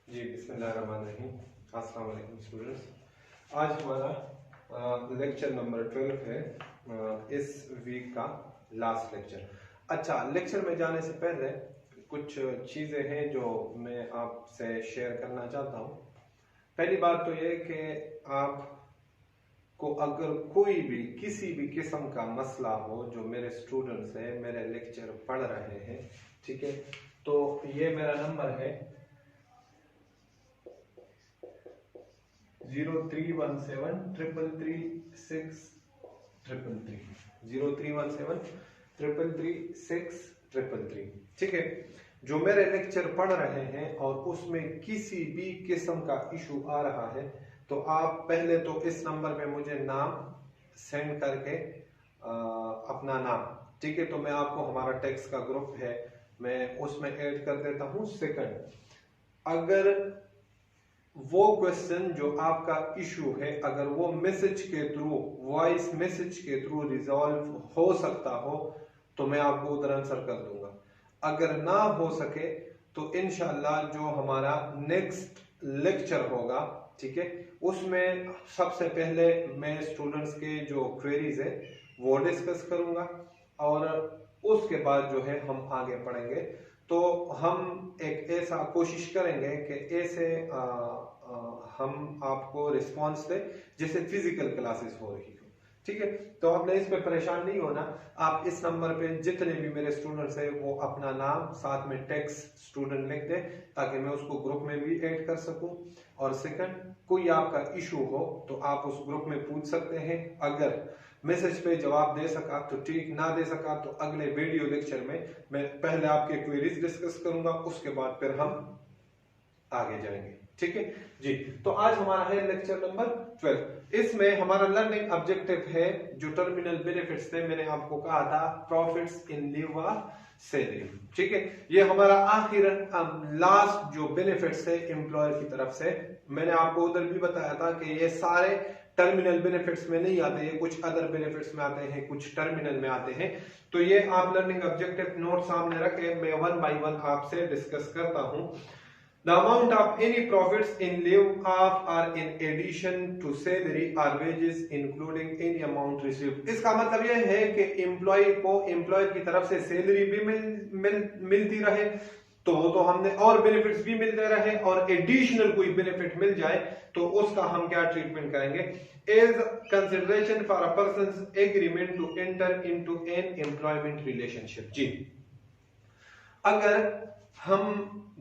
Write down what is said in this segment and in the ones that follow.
जी बिस्मिल्लाहिर्रहमानिर्रहीम। अस्सलाम वालेकुम स्टूडेंट्स। आज हमारा लेक्चर नंबर 12 है, इस वीक का लास्ट लेक्चर। अच्छा, लेक्चर में जाने से पहले कुछ चीज़ें हैं जो मैं आपसे शेयर करना चाहता हूँ। पहली बात तो ये कि आपको अगर कोई भी किसी भी किस्म का मसला हो, जो मेरे स्टूडेंट्स हैं, मेरे लेक्चर पढ़ रहे हैं, ठीक है, तो ये मेरा नंबर है 0317333633 0317333633। ठीक है, जो मेरे लेक्चर पढ़ रहे हैं और उसमें किसी भी किस्म का इशू आ रहा है, तो आप पहले तो इस नंबर पे मुझे नाम सेंड करके अपना नाम, ठीक है, तो मैं आपको, हमारा टेक्स्ट का ग्रुप है, मैं उसमें ऐड कर देता हूं। सेकंड, अगर वो क्वेश्चन जो आपका इशू है, अगर वो मैसेज के थ्रू, वॉइस मैसेज के थ्रू रिजॉल्व हो सकता हो, तो मैं आपको उधर आंसर कर दूंगा। अगर ना हो सके तो इंशाल्लाह जो हमारा नेक्स्ट लेक्चर होगा, ठीक है, उसमें सबसे पहले मैं स्टूडेंट्स के जो क्वेरीज है वो डिस्कस करूंगा और उसके बाद जो है हम आगे पढ़ेंगे। तो हम एक ऐसा कोशिश करेंगे कि ऐसे हम आपको रिस्पांस दें जैसे फिजिकल क्लासेस हो रही हो, ठीक है। तो आपने इस पे परेशान नहीं होना। आप इस नंबर पे जितने भी मेरे स्टूडेंट्स हैं वो अपना नाम साथ में टेक्स्ट स्टूडेंट लिख दें, ताकि मैं उसको ग्रुप में भी ऐड कर सकूं। और सेकंड, कोई आपका इशू हो तो आप उस ग्रुप में पूछ सकते हैं। अगर मैसेज पे जवाब दे सका तो ठीक, ना दे सका तो अगले वीडियो लेक्चर में मैं पहले आपके क्वेरीज डिस्कस करूंगा, उसके बाद फिर हम आगे जाएंगे, ठीक है जी। तो आज हमारा है लेक्चर नंबर 12। इसमें हमारा लर्निंग ऑब्जेक्टिव है जो टर्मिनल बेनिफिट्स थे, मैंने आपको कहा था profits in live of salary, ठीक है। ये हमारा आखिर लास्ट जो बेनिफिट्स है एम्प्लॉयर की तरफ से, मैंने आपको उधर भी बताया था कि ये सारे टर्मिनल बेनिफिट्स में नहीं आते, ये कुछ अदर बेनिफिट्स में आते हैं, कुछ टर्मिनल में आते हैं। तो ये आप लर्निंग ऑब्जेक्टिव नोट सामने रखें, मैं वन बाय वन आपसे डिस्कस करता हूं। The amount of any profits in lieu of or in addition to salary or wages including any amount received। इसका मतलब यह है कि एम्प्लॉय को एम्प्लॉयर की तरफ से सैलरी भी मिलती रहे, तो हमने और बेनिफिट्स भी मिलते रहे, और एडिशनल कोई बेनिफिट मिल जाए तो उसका हम क्या ट्रीटमेंट करेंगे, as consideration for a person's agreement to enter into an employment relationship. जी, अगर हम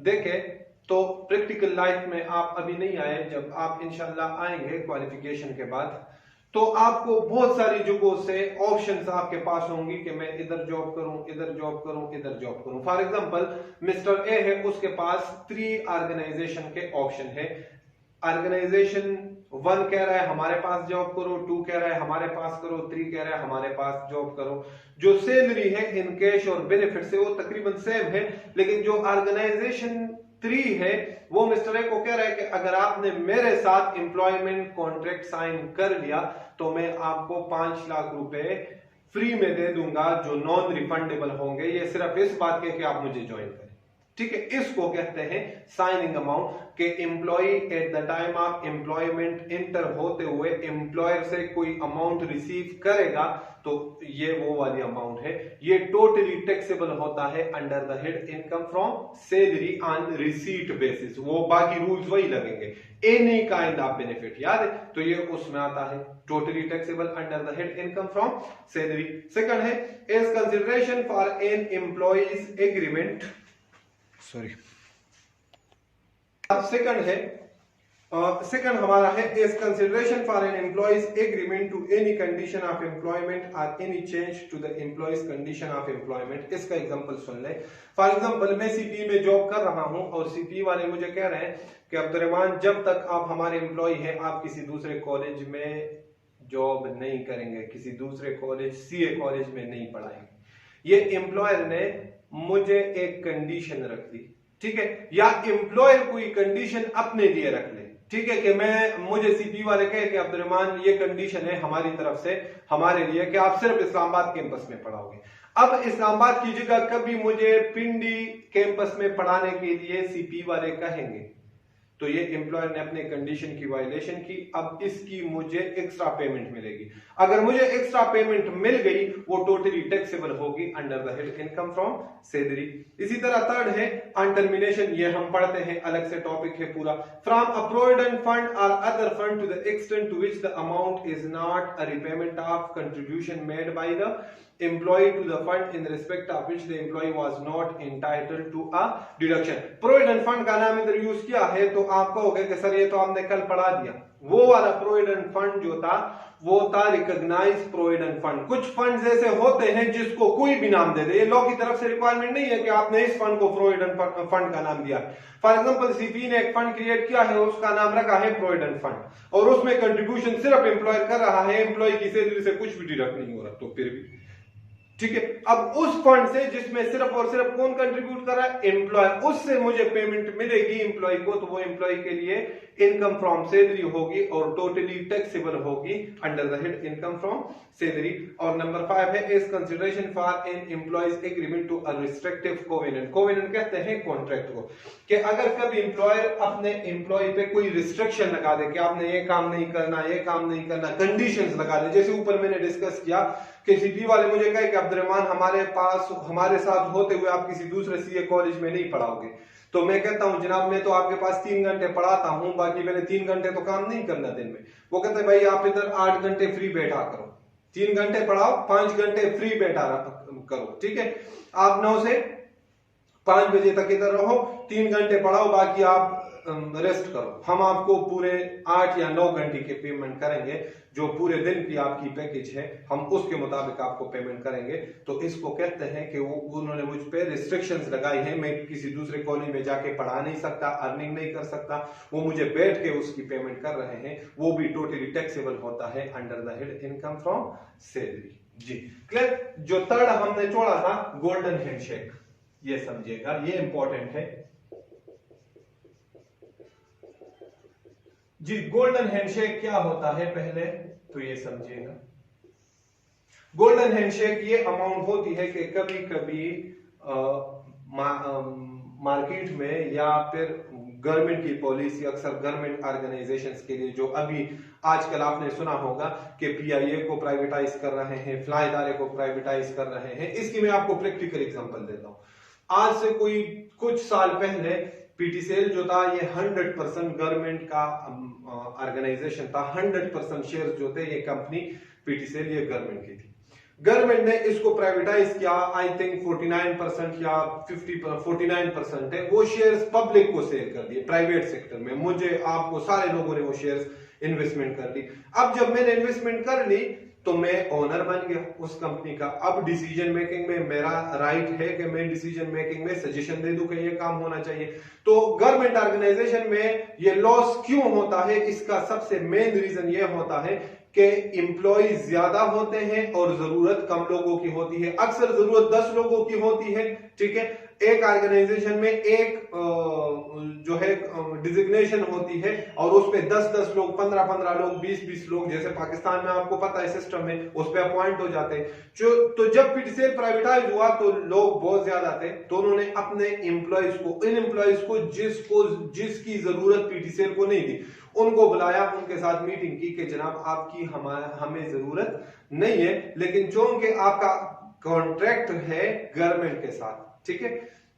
देखें तो प्रैक्टिकल लाइफ में आप अभी नहीं आए, जब आप इंशाल्लाह आएंगे क्वालिफिकेशन के बाद, तो आपको बहुत सारी जगहों से ऑप्शंस आपके पास होंगी कि मैं इधर जॉब करूं, इधर जॉब करूं, इधर जॉब करूं। फॉर एग्जांपल मिस्टर ए है, उसके पास 3 ऑर्गेनाइजेशन के ऑप्शन है। ऑर्गेनाइजेशन 1 कह रहा है हमारे पास जॉब करो, 2 कह रहा है हमारे पास करो, 3 कह रहा है हमारे पास जॉब करो। जो सैलरी है इन कैश और बेनिफिट से वो तकरीबन सेम है, लेकिन जो ऑर्गेनाइजेशन 3 है वो मिस्टर ए को कह रहा है कि अगर आपने मेरे साथ एम्प्लॉयमेंट कॉन्ट्रैक्ट साइन कर लिया तो मैं आपको 5 लाख रुपए फ्री में दे दूंगा, जो नॉन रिफंडेबल होंगे, ये सिर्फ इस बात के कि आप मुझे ज्वाइन करें, ठीक है। इसको कहते हैं साइनिंग अमाउंट, कि employee at the time of employment enter होते हुए एम्प्लॉयर से कोई अमाउंट रिसीव करेगा तो ये वो वाली अमाउंट है। ये टोटली टैक्सेबल होता है under the head income from salary on receipt basis. वो बाकी रूल्स वही लगेंगे, एनी काइंड ऑफ बेनिफिट, याद है, तो ये उसमें आता है totally taxable under the head income from salary. Second है as consideration for an employee's agreement, sorry, second है सेकंड हमारा है as consideration for an employee's agreement to any condition of employment और any change to the employee's condition of employment. इसका example सुन ले। For example मैं CP में job कर रहा हूं और सीपी वाले मुझे कह रहे हैं कि अब्दुर्रहमान जब तक आप हमारे एम्प्लॉय हैं आप किसी दूसरे कॉलेज में जॉब नहीं करेंगे, किसी दूसरे कॉलेज सीए कॉलेज में नहीं पढ़ाएंगे। ये एम्प्लॉयर ने मुझे एक कंडीशन रख दी, ठीक है, या एम्प्लॉयर कोई कंडीशन अपने लिए रख ले, ठीक है, कि मुझे सीपी वाले कहे कि अब्दुर्रहमान ये कंडीशन है हमारी तरफ से हमारे लिए कि आप सिर्फ इस्लामाबाद कैंपस में पढ़ाओगे। अब इस्लामाबाद की जगह कभी मुझे पिंडी कैंपस में पढ़ाने के लिए सीपी वाले कहेंगे तो ये एम्प्लॉयर ने अपने कंडीशन की वायलेशन की, अब इसकी मुझे एक्स्ट्रा पेमेंट मिलेगी। अगर मुझे एक्स्ट्रा पेमेंट मिल गई वो टोटली टैक्सेबल होगी under the head income from salary. इसी तरह थर्ड है अनटर्मिनेशन, ये हम पढ़ते हैं, अलग से टॉपिक है पूरा। फ्रॉम अ प्रोविडेंट फंड और other fund to the extent to which the amount is not a repayment of contribution made by the employee to the fund in respect of which the employee was not entitled to a deduction। Provident fund का नाम इधर use किया है तो आप कहोगे कि sir ये तो हमने कल पढ़ा दिया। वो वाला प्रोविडेंट फंड जो था वो था रिकॉग्नाइज्ड प्रोविडेंट फंड। कुछ फंड ऐसे होते हैं जिसको कोई भी नाम दे दे, ये लॉ की तरफ से रिक्वायरमेंट नहीं है कि आपने इस फंड को प्रोविडेंट फंड का नाम दिया। फॉर एग्जांपल सीपी ने एक फंड क्रिएट किया है, उसका नाम रखा है प्रोविडेंट फंड और उसमें कंट्रीब्यूशन सिर्फ एम्प्लॉयर कर रहा है, एम्प्लॉय की सैलरी से कुछ भी डिडक्ट नहीं हो रहा, तो फिर भी ठीक है। अब उस फंड से जिसमें सिर्फ और सिर्फ कौन कंट्रीब्यूट कर रहा है, एम्प्लॉय, उससे मुझे पेमेंट मिलेगी एम्प्लॉय को, तो वो एम्प्लॉय के लिए इनकम फ्रॉम सैलरी होगी और टोटली टैक्सेबल होगी under the head income from salary. और नंबर 5 है as consideration for an employee's agreement to a restrictive covenant. Covenant कहते हैं कॉन्ट्रैक्ट को, कि अगर कभी एम्प्लॉयर अपने एम्प्लॉय पे कोई रिस्ट्रिक्शन लगा दे कि आपने ये काम नहीं करना, ये काम नहीं करना, कंडीशंस लगा दे, जैसे ऊपर मैंने डिस्कस किया कि सीपी वाले मुझे कहे कि अब्दुर्रहमान हमारे साथ होते हुए आप किसी दूसरे सीए कॉलेज में नहीं पढ़ाओगे, तो मैं कहता हूं जनाब मैं तो आपके पास 3 घंटे पढ़ाता हूं, बाकी मैंने 3 घंटे तो काम नहीं करना दिन में। वो कहते हैं भाई आप इधर 8 घंटे फ्री बैठा करो, 3 घंटे पढ़ाओ, 5 घंटे फ्री बैठा करो, ठीक है। आप 9 से 5 बजे तक इधर रहो, 3 घंटे पढ़ाओ, बाकी आप रेस्ट करो। हम आपको पूरे 8 या 9 घंटे के पेमेंट करेंगे, जो पूरे दिन की आपकी पैकेज है हम उसके मुताबिक आपको पेमेंट करेंगे। तो इसको कहते हैं कि वो उन्होंने मुझ पे रिस्ट्रिक्शंस लगाई हैं, मैं किसी दूसरे कॉलेज में जाके पढ़ा नहीं सकता, अर्निंग नहीं कर सकता, वो मुझे बैठ के उसकी पेमेंट कर रहे हैं, वो भी टोटली टैक्सेबल होता है under the head income from salary. जी क्लियर। जो थर्ड हमने छोड़ा था गोल्डन हैंडशेक, ये समझिएगा, ये इंपॉर्टेंट है जी। गोल्डन हैंडशेक क्या होता है पहले तो ये समझिएगा। गोल्डन हैंडशेक ये अमाउंट होती है कि कभी कभी मार्केट में या फिर गवर्नमेंट की पॉलिसी, अक्सर गवर्नमेंट ऑर्गेनाइजेशंस के लिए, जो अभी आजकल आपने सुना होगा कि पीआईए को प्राइवेटाइज कर रहे हैं, फ्लाई इदारे को प्राइवेटाइज कर रहे हैं। इसकी मैं आपको प्रैक्टिकल एग्जांपल देता हूं। आज से कोई कुछ साल पहले पीटीसीएल जो था ये 100% गवर्नमेंट का ऑर्गेनाइजेशन था, 100% शेयर जो थे ये कंपनी पीटीसीएल ये गवर्नमेंट की थी। गवर्नमेंट ने इसको प्राइवेटाइज किया, आई थिंक 49% या 49% है, वो शेयर्स पब्लिक को सेल कर दिए प्राइवेट सेक्टर में। मुझे आपको सारे लोगों ने वो शेयर्स इन्वेस्टमेंट कर ली। अब जब मैंने इन्वेस्टमेंट कर ली तो मैं ओनर बन गया उस कंपनी का। अब डिसीजन मेकिंग में मेरा राइट है कि मैं डिसीजन मेकिंग में सजेशन दे दूं कि ये काम होना चाहिए। तो गवर्नमेंट ऑर्गेनाइजेशन में ये लॉस क्यों होता है, इसका सबसे मेन रीजन ये होता है कि एम्प्लॉय ज्यादा होते हैं और जरूरत कम लोगों की होती है। अक्सर जरूरत 10 लोगों की होती है, ठीक है। एक ऑर्गेनाइजेशन में एक जो है डिजिग्नेशन होती है और उस पे 10-10 लोग, 15-15 लोग, 20-20 लोग, जैसे पाकिस्तान में आपको पता है सिस्टम में, उस पे अपॉइंट हो जाते हैं। तो जब पीटीसीएल प्राइवेटाइज हुआ तो लोग बहुत ज्यादा थे, तो उन्होंने अपने एम्प्लॉयज को, इन एम्प्लॉयज को जिसकी जरूरत पीटीसीएल को नहीं थी, उनको बुलाया, उनके साथ मीटिंग की कि जनाब आपकी हमें जरूरत नहीं है, लेकिन चूंकि आपका कॉन्ट्रैक्ट है गवर्नमेंट के साथ, ठीक है,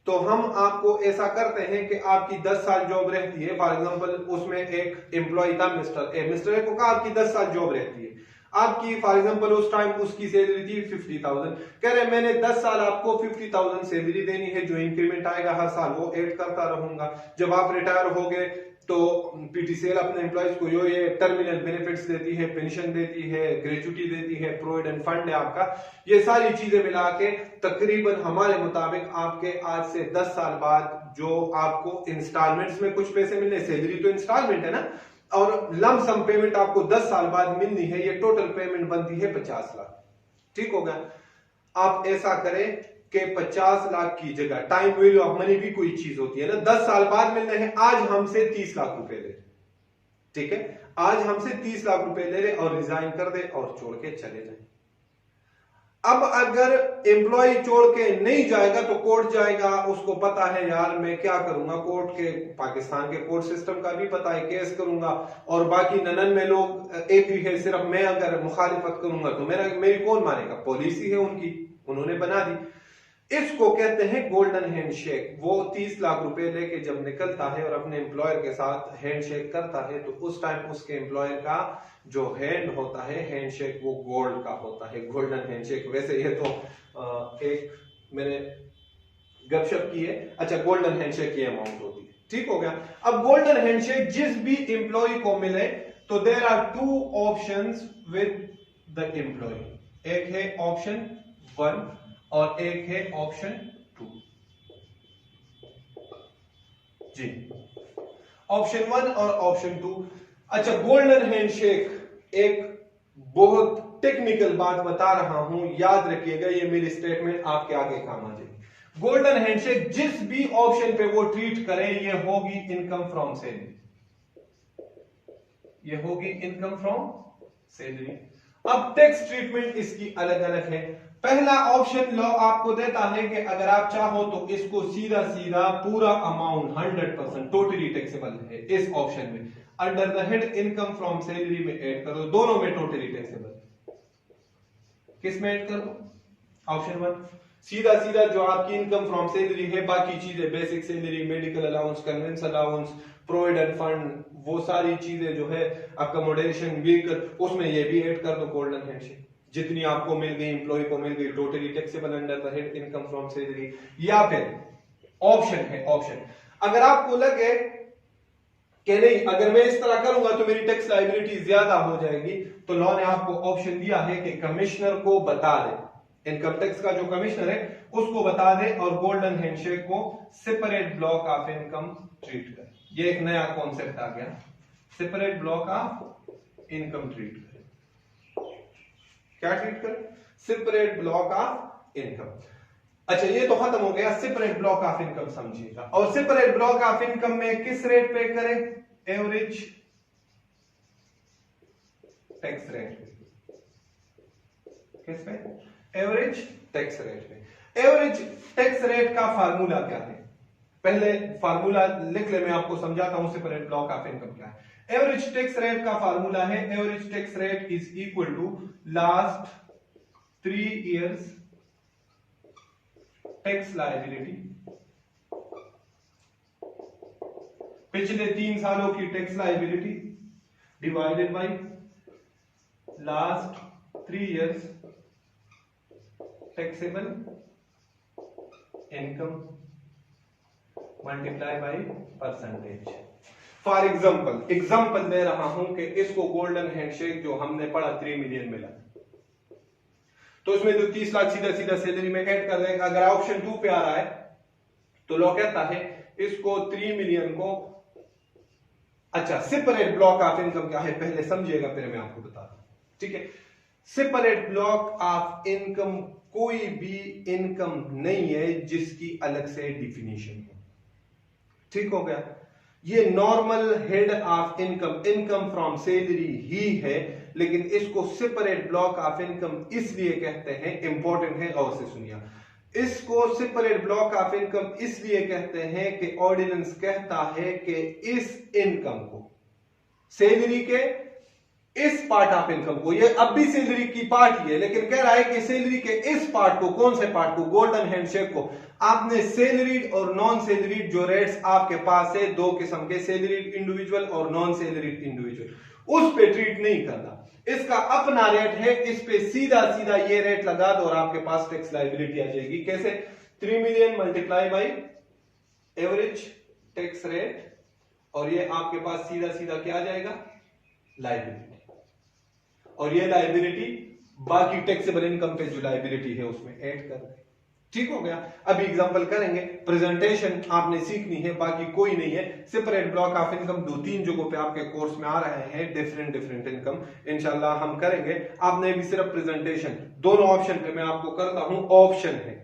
तो हम आपको ऐसा करते हैं कि आपकी 10 साल जॉब रहती है। फॉर एग्जांपल उसमें एक एम्प्लॉय था मिस्टर ए को कहा आपकी 10 साल जॉब रहती है। आपकी फॉर एग्जांपल उस टाइम उसकी सैलरी थी 50,000, कह रहे मैंने 10 साल आपको 50,000 सैलरी देनी है, जो इंक्रीमेंट आएगा हर साल वो ऐड करता रहूंगा। जब आप रिटायर हो गए तो पीटीसीएल अपने एम्प्लॉयज को ये टर्मिनल बेनिफिट्स देती है, पेंशन देती है, ग्रेचुटी देती है, प्रोविडेंट फंड है आपका, ये सारी चीजें मिला के तकरीबन हमारे मुताबिक आपके आज से 10 साल बाद जो आपको इंस्टॉलमेंट्स में कुछ पैसे मिलने, सैलरी तो इंस्टॉलमेंट है ना, और लम सम पेमेंट आपको 10 साल बाद मिलनी है, ये टोटल पेमेंट बनती है 50 लाख। ठीक होगा। आप ऐसा करें कि 50 लाख की जगह टाइम वैल्यू ऑफ मनी भी कोई चीज होती है ना, 10 साल बाद मिलने हैं, आज हमसे 30 लाख रुपए ले, ठीक है, आज हमसे 30 लाख रुपए ले ले और रिजाइन कर दे और छोड़ के चले जाए। अब अगर एम्प्लॉय छोड़ के नहीं जाएगा तो कोर्ट जाएगा, उसको पता है यार मैं क्या करूंगा, कोर्ट के पाकिस्तान के कोर्ट सिस्टम का भी पता है, केस करूंगा और बाकी 99 लोग एपी है, सिर्फ मैं अगर मुखालिफत करूंगा तो मेरी कौन मानेगा, पॉलिसी है उनकी, उन्होंने बना दी। इसको कहते हैं गोल्डन हैंडशेक। वो 30 लाख रुपए लेके जब निकलता है और अपने एम्प्लॉयर के साथ हैंडशेक करता है तो उस टाइम उसके एम्प्लॉयर का जो हैंड होता है हैंडशेक वो गोल्ड का होता है, गोल्डन हैंडशेक। वैसे ये तो एक मैंने गपशप की है। अच्छा, गोल्डन हैंडशेक की अमाउंट होती है, ठीक हो गया। अब गोल्डन हैंडशेक जिस भी एम्प्लॉय को मिले तो there are 2 options with the employee. एक है ऑप्शन 1 और एक है ऑप्शन 2 जी, ऑप्शन 1 और ऑप्शन 2। अच्छा, गोल्डन हैंडशेक एक बहुत टेक्निकल बात बता रहा हूं, याद रखिएगा, ये मेरी स्टेटमेंट आपके आगे काम आ जाएगी। गोल्डन हैंडशेक जिस भी ऑप्शन पे वो ट्रीट करें ये होगी इनकम फ्रॉम सैलरी, ये होगी इनकम फ्रॉम सैलरी। अब टैक्स ट्रीटमेंट इसकी अलग अलग है। पहला ऑप्शन लॉ आपको देता है कि अगर आप चाहो तो इसको सीधा सीधा पूरा अमाउंट 100% टोटली टैक्सेबल है इस ऑप्शन में, under the head income from salary में ऐड करो, दोनों में टोटली टैक्सेबल। किस में ऐड करो? ऑप्शन 1 सीधा सीधा जो आपकी इनकम फ्रॉम सैलरी है, बाकी चीजें basic salary, medical allowance, convince allowance, provident fund, वो सारी चीजें जो है अकोमोडेशन, व्हीकल, उसमें ये भी ऐड कर दो गोल्डन हैंडशेक। जितनी आपको मिल गई, एम्प्लॉय को मिल गई, totally taxable under the head income from salary. या फिर ऑप्शन है, ऑप्शन अगर आपको लगे कि नहीं अगर मैं इस तरह करूंगा तो मेरी टैक्स लायबिलिटी ज्यादा हो जाएगी, तो लॉ ने आपको ऑप्शन दिया है कि कमिश्नर को बता दे, इनकम टैक्स का जो कमिश्नर है उसको बता दे और गोल्डन हैंडशेक को separate block of income treat करे। ये एक नया कॉन्सेप्ट आ गया, separate block of income treat करे। क्या ट्रीट करे? Separate block of income. अच्छा, ये तो खत्म हो गया, सेपरेट ब्लॉक ऑफ इनकम समझिएगा। और सेपरेट ब्लॉक ऑफ इनकम में किस रेट पे करें? Average tax rate. किस पे? एवरेज टैक्स रेट पे। एवरेज टैक्स रेट का फार्मूला क्या है? पहले फार्मूला लिख ले, मैं आपको समझाता हूं सेपरेट ब्लॉक ऑफ इनकम क्या है। एवरेज टैक्स रेट का फार्मूला है, average tax rate is equal to last 3 years tax liability, पिछले 3 सालों की tax liability divided by last 3 years taxable income multiply by percentage. For example दे रहा हूं कि इसको गोल्डन हैंडशेक जो हमने पढ़ा 3 मिलियन मिला, तो इसमें तो 30 लाख सीधा सीधा सैलरी में ऐड कर देगा। अगर ऑप्शन 2 पे आ रहा है तो लॉ कहता है इसको 3 मिलियन को, अच्छा सेपरेट ब्लॉक ऑफ इनकम क्या है पहले समझिएगा, फिर मैं आपको बताता हूं, ठीक है। सेपरेट ब्लॉक ऑफ इनकम कोई भी इनकम नहीं है जिसकी अलग से डिफिनीशन हो, ठीक हो गया। ये normal head of income, income from salary ही है, लेकिन इसको सेपरेट ब्लॉक ऑफ इनकम इसलिए कहते हैं, इंपॉर्टेंट है, गौर से सुनिए। इसको सेपरेट ब्लॉक ऑफ इनकम इसलिए कहते हैं कि ऑर्डिनेंस कहता है कि इस इनकम को, सैलरी के इस पार्ट ऑफ इनकम को, ये अब भी सैलरी की पार्ट ही है, लेकिन कह रहा है कि सैलरी के इस पार्ट को, कौन से पार्ट को? गोल्डन हैंडशेक को। आपने सैलरीड और नॉन सैलरीड जो रेट्स आपके पास है, 2 किस्म के, सैलरीड इंडिविजुअल और नॉन सैलरीड इंडिविजुअल, उस पे ट्रीट नहीं करना। इसका अपना रेट है, इस पे सीधा सीधा ये रेट लगा दो और आपके पास टैक्स लायबिलिटी आ जाएगी। कैसे? 3 million multiply by average tax rate, और ये आपके पास सीधा सीधा क्या आ जाएगा? लायबिलिटी। और ये लायबिलिटी बाकी टैक्सेबल इनकम पे जो लायबिलिटी है उसमें ऐड कर दे, ठीक हो गया। अभी एग्जांपल करेंगे, प्रेजेंटेशन आपने सीखनी है, बाकी कोई नहीं है। सेपरेट ब्लॉक ऑफ इनकम 2-3 जगहों पे आपके कोर्स में आ रहे हैं, डिफरेंट इनकम, इंशाल्लाह हम करेंगे। आपने भी सिर्फ प्रेजेंटेशन, दोनों ऑप्शन पे मैं आपको करता हूं, ऑप्शन है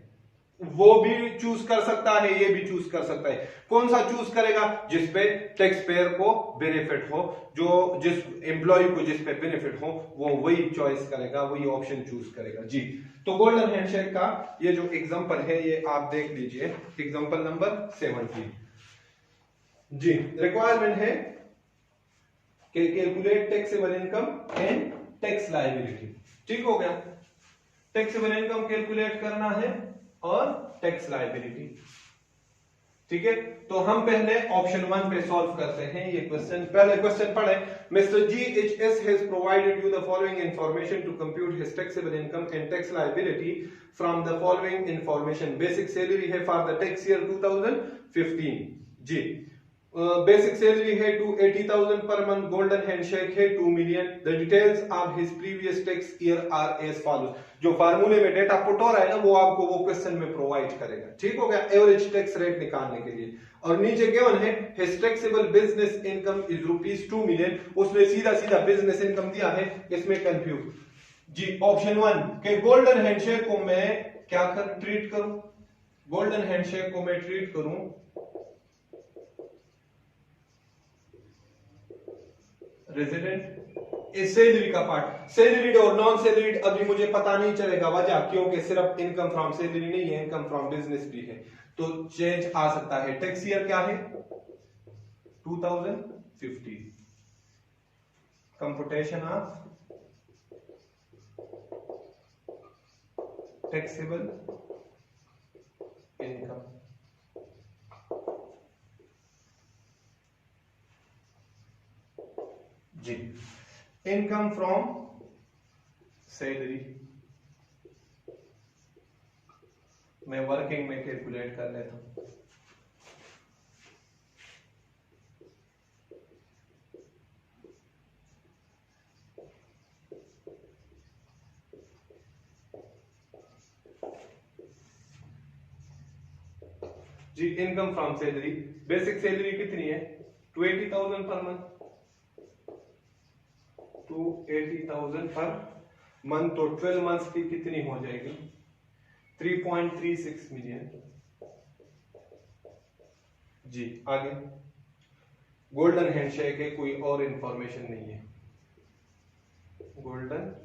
वो भी चूज कर सकता है, ये भी चूज कर सकता है। कौन सा चूज करेगा? जिसपे टैक्स पेयर को बेनिफिट हो, जो जिस एम्प्लॉय को जिस पे बेनिफिट हो वो वही चॉइस करेगा, वही ऑप्शन चूज करेगा जी। तो गोल्डन हैंडशेक का ये जो एग्जांपल है ये आप देख लीजिए, एग्जांपल नंबर 17 जी। रिक्वायरमेंट है कि calculate taxable income and tax liability. ठीक हो गया, टैक्सेबल इनकम कैलकुलेट करना है और टैक्स लायबिलिटी। ठीक है, तो हम पहले ऑप्शन 1 पे सॉल्व करते हैं ये क्वेश्चन। पहले क्वेश्चन पढ़े। Mister GHS has provided you the following information to compute his taxable income and tax liability from the following information. Basic salary है फॉर द टैक्स ईयर 2015 जी। बेसिक सैलरी है 280,000 per month. Golden handshake है 2 million. The details of his previous tax year are as follows. जो फार्मूले में data put हो रहा है ना वो आपको वो क्वेश्चन में प्रोवाइड करेगा। ठीक हो गया, एवरेज टैक्स रेट निकालने के लिए। और नीचे गिवन है his taxable business income is ₹2 million. उसने सीधा सीधा बिजनेस इनकम दिया है, इसमें कंफ्यूज जी। ऑप्शन 1 के गोल्डन हैंडशेक को मैं क्या ट्रीट करूं? गोल्डन हैंडशेक को मैं ट्रीट करूं रेजिडेंट सैलरी का पार्ट। सैलरीड और नॉन सैलरीड अभी मुझे पता नहीं चलेगा, वजह क्योंकि सिर्फ इनकम फ्रॉम सैलरी नहीं है, इनकम फ्रॉम बिजनेस भी है, तो चेंज आ सकता है। टैक्स ईयर क्या है? 2015। कंप्यूटेशन ऑफ टैक्सेबल इनकम जी। इनकम फ्रॉम सैलरी मैं वर्किंग में कैलकुलेट कर लेता हूं। जी, income from salary. Basic salary कितनी है? 280,000 पर मंथ। 280,000 पर मंथ, तो 12 मंथ्स की कितनी हो जाएगी? 3.36 मिलियन जी। आगे गोल्डन हैंडशेक है, कोई और इंफॉर्मेशन नहीं है। गोल्डन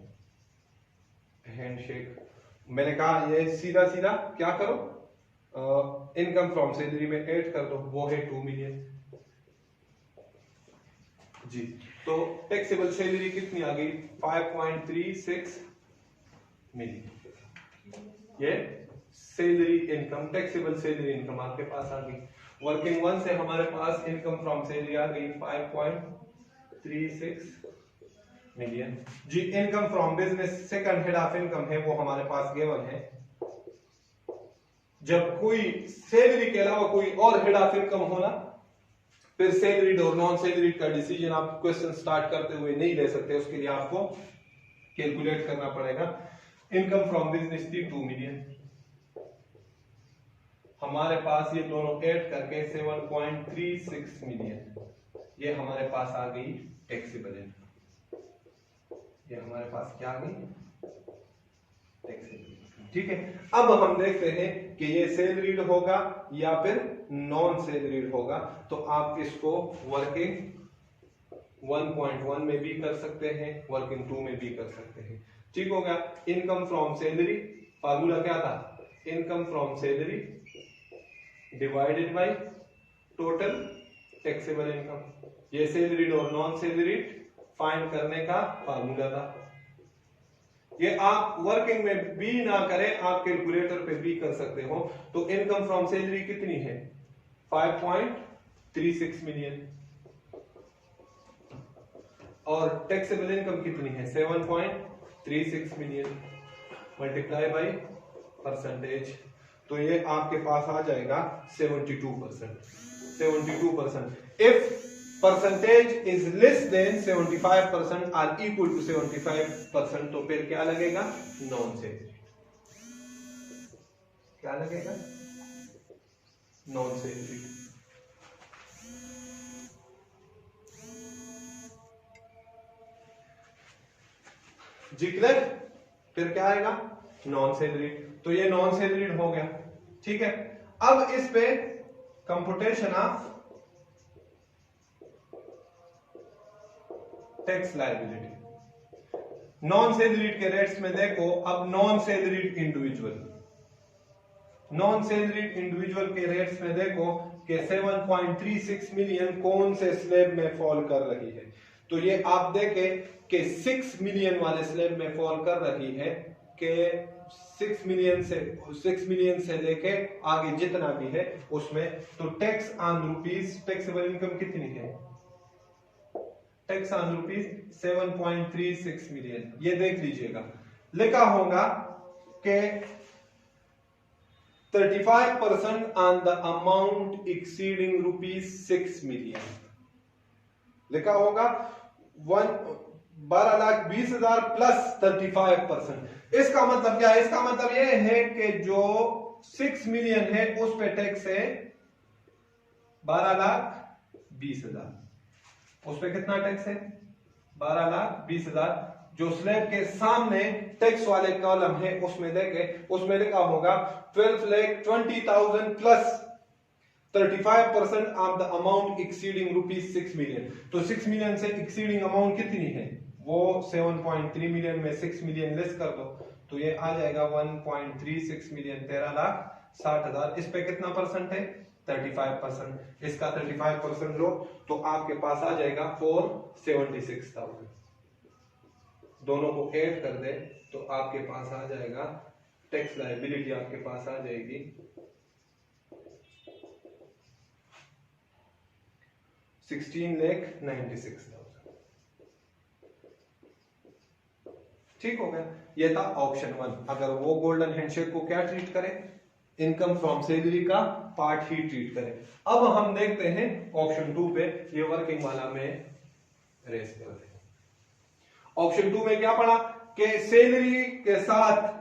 हैंडशेक मैंने कहा ये सीधा सीधा क्या करो, इनकम फ्रॉम सैलरी में ऐड कर दो, वो है 2 मिलियन जी। तो टैक्सेबल सैलरी कितनी आ गई? 5.36 मिलियन। ये salary income, taxable salary income आपके पास आ गई। वर्किंग 1 से हमारे पास इनकम फ्रॉम सैलरी आ गई 5.36 मिलियन जी। Income from business second head of income है, वो हमारे पास गिवन है। जब कोई सैलरी के अलावा कोई और हेड ऑफ इनकम होना, फिर सैलरीड और नॉन सैलरीड का डिसीजन आप क्वेश्चन स्टार्ट करते हुए नहीं ले सकते, उसके लिए आपको कैलकुलेट करना पड़ेगा। इनकम फ्रॉम बिजनेस थी 2 मिलियन, हमारे पास ये दोनों ऐड करके 7.36 मिलियन, ये हमारे पास आ गई टैक्सेबल इनकम। ये हमारे पास क्या आ गई? टैक्सेबल। ठीक है, अब हम देखते हैं कि ये सैलरीड होगा या फिर नॉन सैलरीड होगा। तो आप इसको वर्किंग 1.1 में भी कर सकते हैं, वर्किंग 2 में भी कर सकते हैं। ठीक हो गया। इनकम फ्रॉम सैलरी, फार्मूला क्या था? Income from salary divided by total taxable income. ये सैलरीड और नॉन सैलरीड फाइंड करने का फार्मूला था। ये आप वर्किंग में भी ना करें, आप कैलकुलेटर पे भी कर सकते हो। तो इनकम फ्रॉम सैलरी कितनी है? 5.36 मिलियन। और टैक्सेबल इनकम कितनी है? 7.36 मिलियन मल्टीप्लाई बाय परसेंटेज, तो ये आपके पास आ जाएगा 72%। 72%। If percentage is less than 75% or equal to 75%, तो फिर क्या लगेगा? Non salary. क्या लगेगा? Non salary. जी क्लियर? फिर क्या आएगा? Non salary. तो ये नॉन सैलरीड हो गया। ठीक है, अब इस पे computation of tax liability, non salaried के रेट्स में देखो। अब नॉन सैलरीड इंडिविजुअल के रेट्स में देखो कि 7.36 मिलियन कौन से स्लैब में फॉल कर रही है। तो ये आप देखें कि 6 मिलियन वाले स्लैब में फॉल कर रही है कि 6 मिलियन से लेके आगे जितना भी है उसमें। तो tax on rupees, taxable income कितनी है? Tax on rupees 7.36 million. ये देख लीजिएगा, लिखा होगा कि 35% on the amount exceeding ₹6 million, लिखा होगा 12,20,000 प्लस 35%। इसका मतलब क्या है? इसका मतलब यह है कि जो 6 मिलियन है उस पे टैक्स है 12,20,000। उस पे कितना टैक्स है? 12,20,000। जो स्लैब के सामने टैक्स वाले कॉलम है उसमें देखे, उसमें लिखा होगा 12,20,000 plus 35% of the amount exceeding ₹6 million. तो 6 मिलियन से एक्सीडिंग अमाउंट कितनी है? वो 7.3 मिलियन में 6 मिलियन लेस कर दो तो ये आ जाएगा 1.36 मिलियन, 13,60,000। इस पे कितना परसेंट है? 35%। इसका 35% लो तो आपके पास आ जाएगा 476,000। दोनों को ऐड कर दे तो आपके पास आ जाएगा टैक्स लायबिलिटी, आपके पास आ जाएगी 16,96,000। ठीक हो गया। ये था ऑप्शन 1। अगर वो गोल्डन हैंडशेक को क्या ट्रीट करे? इनकम फ्रॉम सैलरी का पार्ट ही ट्रीट करे। अब हम देखते हैं ऑप्शन 2 पे, ये वर्किंग वाला में रेस करते हैं। ऑप्शन 2 में क्या पढ़ा कि सैलरी के साथ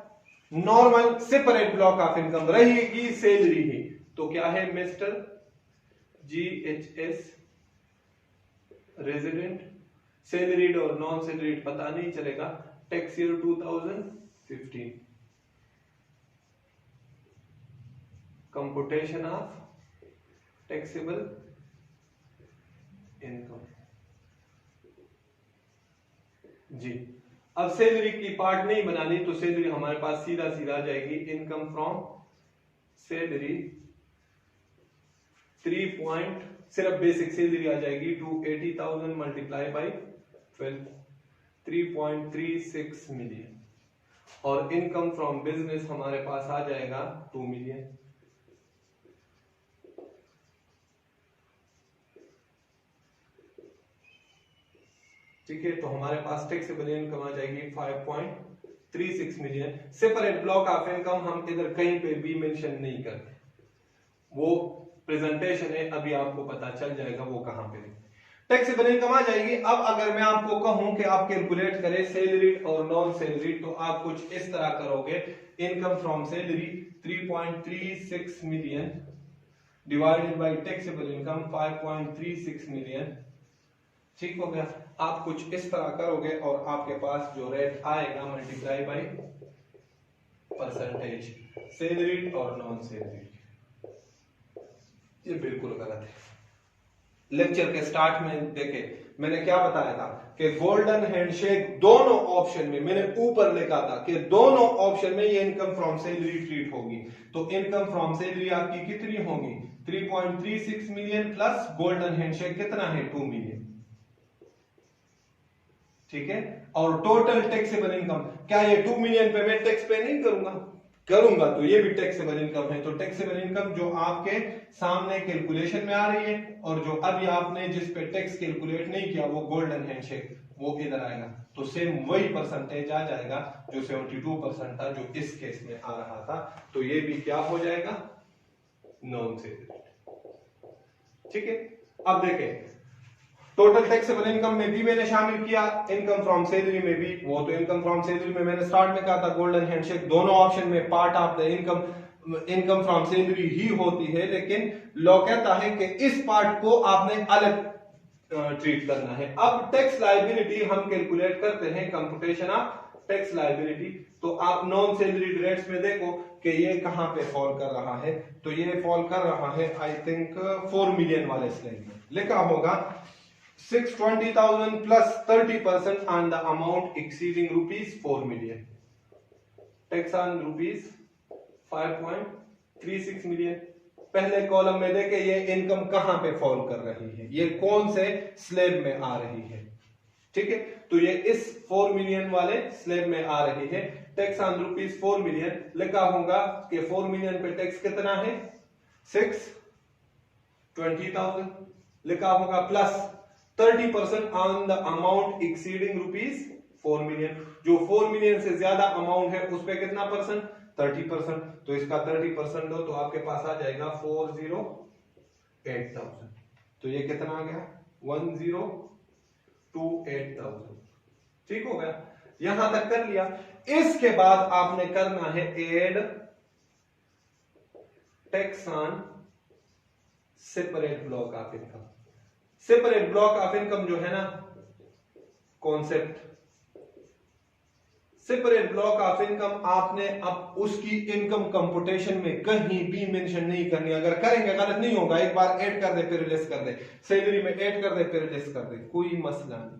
normal separate block of income रहेगी सैलरी ही। तो क्या है मिस्टर GHS रेजिडेंट, सैलरीड और नॉन सैलरीड पता नहीं चलेगा। Tax year 2015, computation of taxable income. जी, अब सैलरी की पार्ट नहीं बनानी तो सैलरी हमारे पास सीधा सीधा आ जाएगी इनकम फ्रॉम सैलरी 3 सिर्फ बेसिक सैलरी आ जाएगी 280,000 मल्टीप्लाई बाई 12, 3.36 मिलियन। और इनकम फ्रॉम बिजनेस हमारे पास आ जाएगा 2 मिलियन। ठीक है, तो हमारे पास टैक्सेबल इनकम आ जाएगी 5.36 million. Separate block of income हम इधर कहीं पे भी मेंशन नहीं करते, वो प्रेजेंटेशन है, अभी आपको पता चल जाएगा वो कहां पे है। टैक्सेबल इनकम आ जाएगी। अब अगर मैं आपको कहूं कि आप कैलकुलेट करें सैलरी और नॉन सैलरी तो आप कुछ इस तरह करोगे, income from salary 3.36 million divided by taxable income 5.36 million. ठीक हो गया। आप कुछ इस तरह करोगे और आपके पास जो रेट आएगा मल्टीप्लाई बाय परसेंटेज सैलरी और नॉन सैलरी। ये बिल्कुल गलत है। लेक्चर के स्टार्ट में देखे मैंने क्या बताया था कि गोल्डन हैंडशेक दोनों ऑप्शन में, मैंने ऊपर लिखा था कि दोनों ऑप्शन में ये इनकम फ्रॉम सैलरी ट्रीट होगी। तो इनकम फ्रॉम सैलरी आपकी कितनी होगी? 3.36 मिलियन प्लस गोल्डन हैंडशेक कितना है? 2 मिलियन। ठीक है, और टोटल टैक्सेबल इनकम, क्या ये 2 मिलियन पे मैं टैक्स पे नहीं करूंगा तो ये भी टैक्सेबल इनकम है। तो टैक्सेबल इनकम जो आपके सामने कैलकुलेशन में आ रही है और जो अभी आपने जिस पे टैक्स कैलकुलेट नहीं किया वो गोल्डन हैंडशेक, वो इधर आएगा। तो सेम वही परसेंटेज आ जाएगा जो 72% था जो इस केस में आ रहा था। तो ये भी क्या हो जाएगा? Non salary. ठीक है, अब देखें टोटल टैक्सेबल इनकम में भी मैंने शामिल किया, इनकम फ्रॉम सैलरी में भी। वो तो इनकम फ्रॉम सैलरी में मैंने स्टार्ट में कहा था गोल्डन हैंडशेक दोनों ऑप्शन में part of the income from salary ही होती है, लेकिन लॉ कहता है कि इस पार्ट को आपने अलग ट्रीट करना है। अब टैक्स लायबिलिटी हम कैलकुलेट करते हैं कंप्यूटेशन ऑफ टैक्स लायबिलिटी। तो आप नॉन सैलरी रेट्स में देखो कि ये कहां पे फॉल कर रहा है, तो ये फॉल कर रहा है आई थिंक 4 मिलियन वाले स्लैब में। लिखा होगा 620,000 plus 30% on the amount exceeding ₹4 million, tax on ₹5.36 million. पहले कॉलम में देखे ये इनकम कहां पे फॉल कर रही है, ये कौन से स्लैब में आ रही है, ठीक है। तो ये इस 4 मिलियन वाले स्लैब में आ रही है। टैक्स ऑन ₹4 मिलियन, लिखा होगा कि 4 मिलियन पे टैक्स कितना है 620,000, लिखा होगा plus 30% on the amount exceeding ₹4 million. जो 4 मिलियन से ज्यादा अमाउंट है उस पे कितना परसेंट 30%, तो इसका 30% दो तो आपके पास आ जाएगा 408,000। तो ये कितना आ गया 1028,000, ठीक हो गया। यहां तक कर लिया। इसके बाद आपने करना है add tax on separate block of income. Separate block of income जो है ना concept, separate block of income आपने अब उसकी इनकम कंप्यूटेशन में कहीं भी मेंशन नहीं करनी। अगर करेंगे गलत नहीं होगा, एक बार ऐड कर दे फिर लेस कर दे, सैलरी में ऐड कर दे फिर लेस कर दे, कोई मसला नहीं,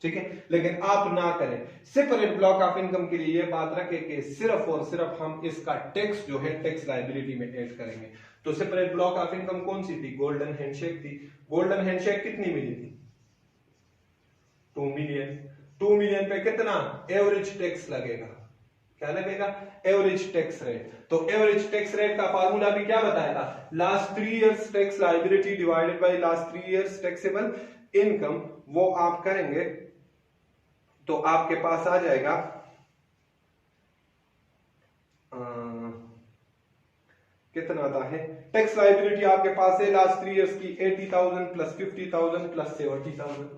ठीक है। लेकिन आप ना करें। सेपरेट ब्लॉक ऑफ इनकम के लिए ये बात रखें कि सिर्फ और सिर्फ हम इसका टैक्स जो है टैक्स लायबिलिटी में ऐड करेंगे। तो सेपरेट ब्लॉक ऑफ इनकम कौन सी थी, गोल्डन हैंडशेक थी। गोल्डन हैंडशेक कितनी मिली थी 2 मिलियन। 2 मिलियन पे कितना एवरेज टैक्स लगेगा, क्या लगेगा एवरेज टैक्स रेट। तो एवरेज टैक्स रेट का फार्मूला भी क्या बताया था, last 3 years tax liability divided by last 3 years taxable income. वो आप करेंगे तो आपके पास आ जाएगा कितना आता है टैक्स लायबिलिटी आपके पास है लास्ट 3 इयर्स की 80,000 प्लस 50,000 प्लस 70,000,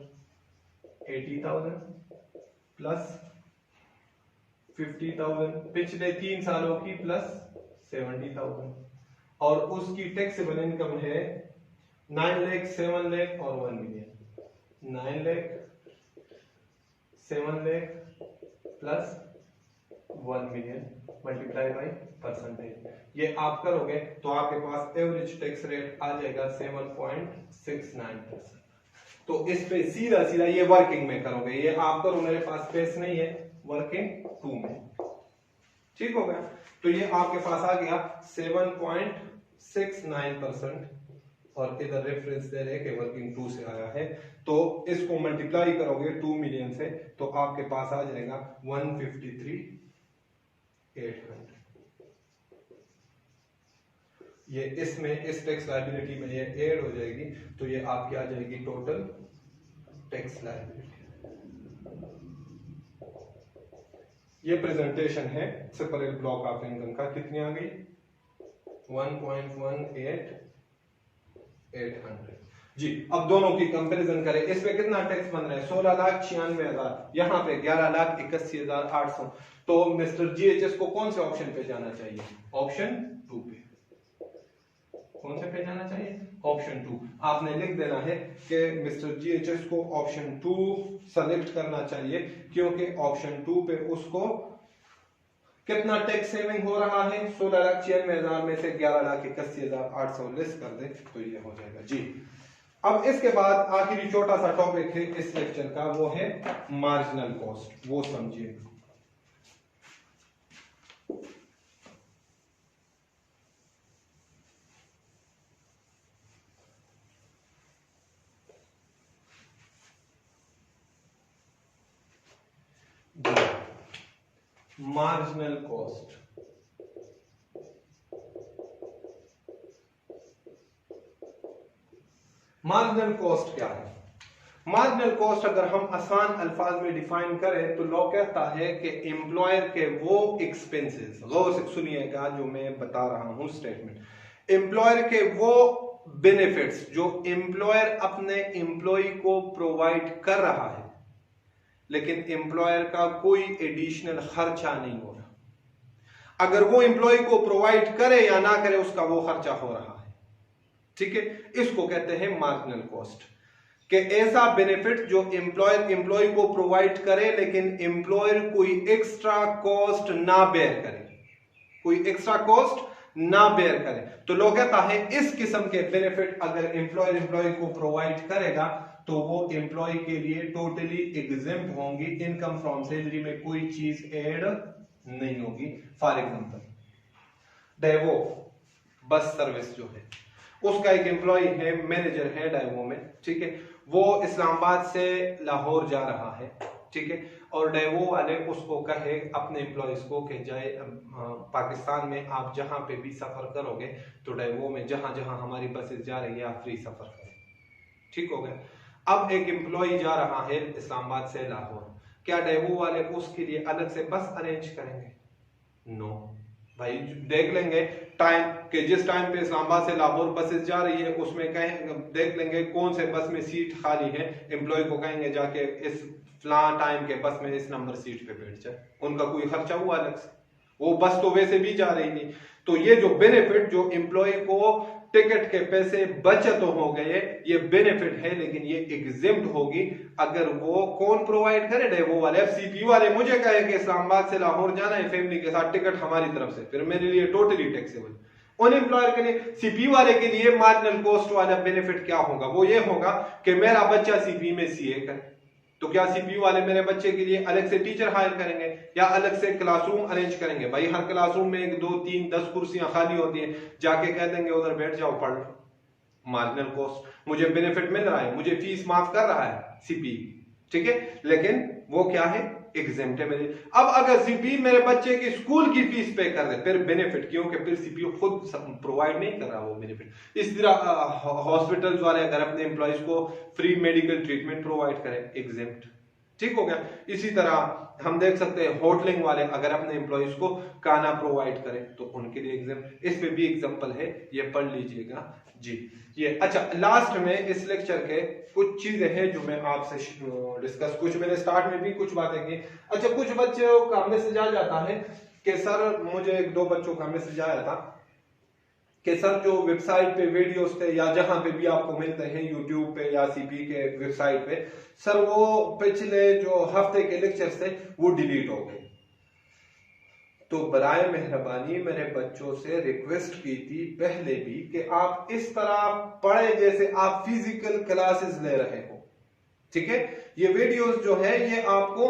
80,000 प्लस 50,000 पिछले 3 सालों की प्लस 70,000, और उसकी टैक्सेबल इनकम है 9 लाख 7 लाख और 1 million. 9 lakh 7 lakh plus 1 million multiply by percentage. ये आप करोगे तो आपके पास एवरेज टैक्स रेट आ जाएगा 7.69%। तो इस पे सीधा सीधा ये वर्किंग में करोगे, ये आप करो, मेरे पास स्पेस नहीं है, वर्किंग 2 में, ठीक हो गया। तो ये आपके पास आ गया 7.69%, और इधर रेफरेंस दे रहे कि वर्किंग 2 से आया है। तो इसको मल्टीप्लाई करोगे 2 मिलियन से तो आपके पास आ जाएगा 153,800। ये इसमें इस टैक्स लायबिलिटी में ये ऐड हो जाएगी, तो ये आपकी आ जाएगी टोटल टैक्स लायबिलिटी। ये प्रेजेंटेशन है सेपरेट ब्लॉक ऑफ इनकम का। कितनी आ गई 1.18,800 जी। अब दोनों की कंपैरिजन करें, इसमें कितना टैक्स बन रहा है 16,96,000, यहाँ पे 11,81,800। तो मिस्टर जीएचएस को कौन से ऑप्शन पे जाना चाहिए, ऑप्शन 2 पे। कौन से पे जाना चाहिए, ऑप्शन 2। आपने लिख देना है कि मिस्टर जीएचएस को ऑप्शन 2 सेलेक्ट करना चाहिए, क्योंकि ऑप्शन 2 पे उसको कितना टैक्स सेविंग हो रहा है 16,96,000 में से 11,81,800 लेस कर दे तो ये हो जाएगा जी। अब इसके बाद आखिरी छोटा सा टॉपिक है इस लेक्चर का, वो है मार्जिनल कॉस्ट। वो समझिए। मार्जिनल कॉस्ट, मार्जिनल कॉस्ट क्या है। मार्जिनल कॉस्ट अगर हम आसान अल्फाज में डिफाइन करें तो लॉ कहता है कि एम्प्लॉयर के वो एक्सपेंसेस, गौर से सुनिएगा जो मैं बता रहा हूं स्टेटमेंट, एम्प्लॉयर के वो बेनिफिट्स जो एम्प्लॉयर अपने एम्प्लॉय को प्रोवाइड कर रहा है, लेकिन एम्प्लॉयर का कोई एडिशनल खर्चा नहीं हो रहा। अगर वो एम्प्लॉय को प्रोवाइड करे या ना करे उसका वो खर्चा हो रहा है, ठीक है, इसको कहते हैं मार्जिनल कॉस्ट। कि ऐसा बेनिफिट जो एम्प्लॉयर एम्प्लॉय को प्रोवाइड करे लेकिन एम्प्लॉयर कोई एक्स्ट्रा कॉस्ट ना बेयर करे, कोई एक्स्ट्रा कॉस्ट ना बेयर करे। तो लोग कहता है इस किस्म के बेनिफिट अगर एम्प्लॉयर एम्प्लॉय को प्रोवाइड करेगा तो वो एम्प्लॉय के लिए टोटली एग्जेम्प्ट होंगी, इनकम फ्रॉम सैलरी में कोई चीज ऐड नहीं होगी। For example Daewoo bus service जो है उसका एक एम्प्लॉय है, मैनेजर है डेवो में, ठीक है, वो इस्लामाबाद से लाहौर जा रहा है, ठीक है, और डेवो वाले उसको कहे अपने एम्प्लॉयज को कि जाए पाकिस्तान में आप जहां पे भी सफर करोगे तो डेवो में जहां जहां हमारी बसेस जा रही है आप फ्री सफर करें, ठीक हो गया। अब एक एम्प्लॉय जा रहा है इस्लामाबाद से लाहौर, क्या डेवो वाले उसके लिए अलग से बस अरेंज करेंगे? नो भाई, देख लेंगे टाइम के जिस टाइम पे इस्लामाबाद से लाहौर बसेस जा रही है उसमें कहें देख लेंगे कौन से बस में सीट खाली है, एम्प्लॉय को कहेंगे जाके इस फलां टाइम के बस में इस नंबर सीट पे बैठ जाए, उनका कोई खर्चा हुआ अलग से, वो बस तो वैसे भी जा रही थी। तो ये जो बेनिफिट जो एम्प्लॉय को टिकट के पैसे बचत हो गए, ये बेनिफिट है, लेकिन ये एग्जेम्प्ट होगी अगर वो कौन प्रोवाइड करे, डेवो वाले। अब सीपीयू वाले मुझे कहे कि इस्लामाबाद से लाहौर जाना है फैमिली के साथ, टिकट हमारी तरफ से, फिर मेरे लिए टोटली टैक्सेबल। उन एम्प्लॉयर के लिए, सीपीयू वाले के लिए मार्जिनल कॉस्ट वाला बेनिफिट क्या होगा? वो ये होगा कि मेरा बच्चा सीपी में सीए करे, तो क्या सीपीयू वाले मेरे बच्चे के लिए अलग से टीचर हायर करेंगे या अलग से क्लासरूम अरेंज करेंगे? भाई हर क्लासरूम में 1 2 3 10 कुर्सियां खाली होती हैं, जाके कह देंगे उधर बैठ जाओ पढ़ लो। मार्जिनल कॉस्ट, मुझे बेनिफिट मिल रहा है, मुझे फीस माफ कर रहा है सीपी, ठीक है, लेकिन वो क्या है? एग्जेम्प्ट है मेरे। अब अगर सीपी मेरे बच्चे की स्कूल की फीस पे कर दे फिर बेनिफिट, क्योंकि फिर सीपीयू खुद प्रोवाइड नहीं कर रहा वो बेनिफिट। इस तरह हॉस्पिटल्स वाले अगर अपने एम्प्लॉयज को फ्री मेडिकल ट्रीटमेंट प्रोवाइड करें, एग्जेम्प्ट, ठीक हो गया। इसी तरह हम देख सकते हैं होटलिंग वाले अगर अपने एम्प्लॉयज को खाना प्रोवाइड करें तो उनके लिए एग्जाम्पल, इस पे भी एग्जाम्पल है, ये पढ़ लीजिएगा जी। ये अच्छा, लास्ट में इस लेक्चर के कुछ चीजें हैं जो मैं आपसे डिस्कस, कुछ मैंने स्टार्ट में भी कुछ बातें की। अच्छा, कुछ बच्चों का मैसेज आ जाता है कि सर, मुझे 1 2 बच्चों का मैसेज आया था कि सर जो वेबसाइट पे वीडियोस थे या जहां पे भी आपको मिलते हैं यूट्यूब पे या सीपी के वेबसाइट पे, सर वो पिछले जो हफ्ते के लेक्चर्स थे वो डिलीट हो गए। तो बराए मेहरबानी मैंने बच्चों से रिक्वेस्ट की थी पहले भी कि आप इस तरह पढ़े जैसे आप फिजिकल क्लासेस ले रहे हो, ठीक है। ये वीडियोस जो है ये आपको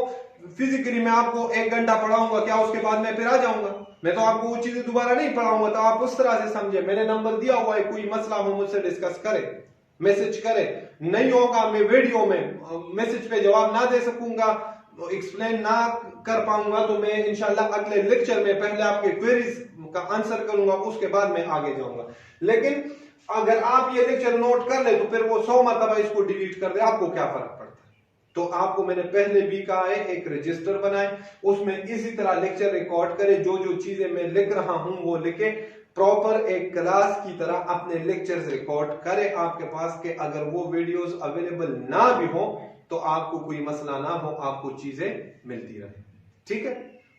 फिजिकली, मैं आपको 1 घंटा पढ़ाऊंगा, क्या उसके बाद मैं फिर आ जाऊंगा? मैं तो आपको वो चीजें दोबारा नहीं पढ़ाऊंगा, तो आप उस तरह से समझे। मैंने नंबर दिया हुआ है, कोई मसला हो मुझसे डिस्कस करे, मैसेज करे, नहीं होगा मैं वीडियो में मैसेज पे जवाब ना दे सकूंगा, एक्सप्लेन ना कर पाऊंगा, तो मैं इंशाल्लाह अगले लेक्चर में पहले आपके क्वेरीज का आंसर करूंगा, उसके बाद मैं आगे जाऊंगा। लेकिन अगर आप ये लेक्चर नोट कर ले तो फिर वो 100 मरतबा इसको डिलीट कर दे, आपको क्या फर्क पड़ता है? तो आपको मैंने पहले भी कहा है एक रजिस्टर बनाए, उसमें इसी तरह लेक्चर रिकॉर्ड करें, जो जो चीजें मैं लिख रहा हूं वो लिखे, प्रॉपर एक क्लास की तरह अपने लेक्चर्स रिकॉर्ड करें आपके पास, कि अगर वो वीडियोस अवेलेबल ना भी हो तो आपको कोई मसला ना हो, आपको चीजें मिलती रहे, ठीक है।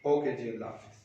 ओके जी, अल्लाह हाफिज।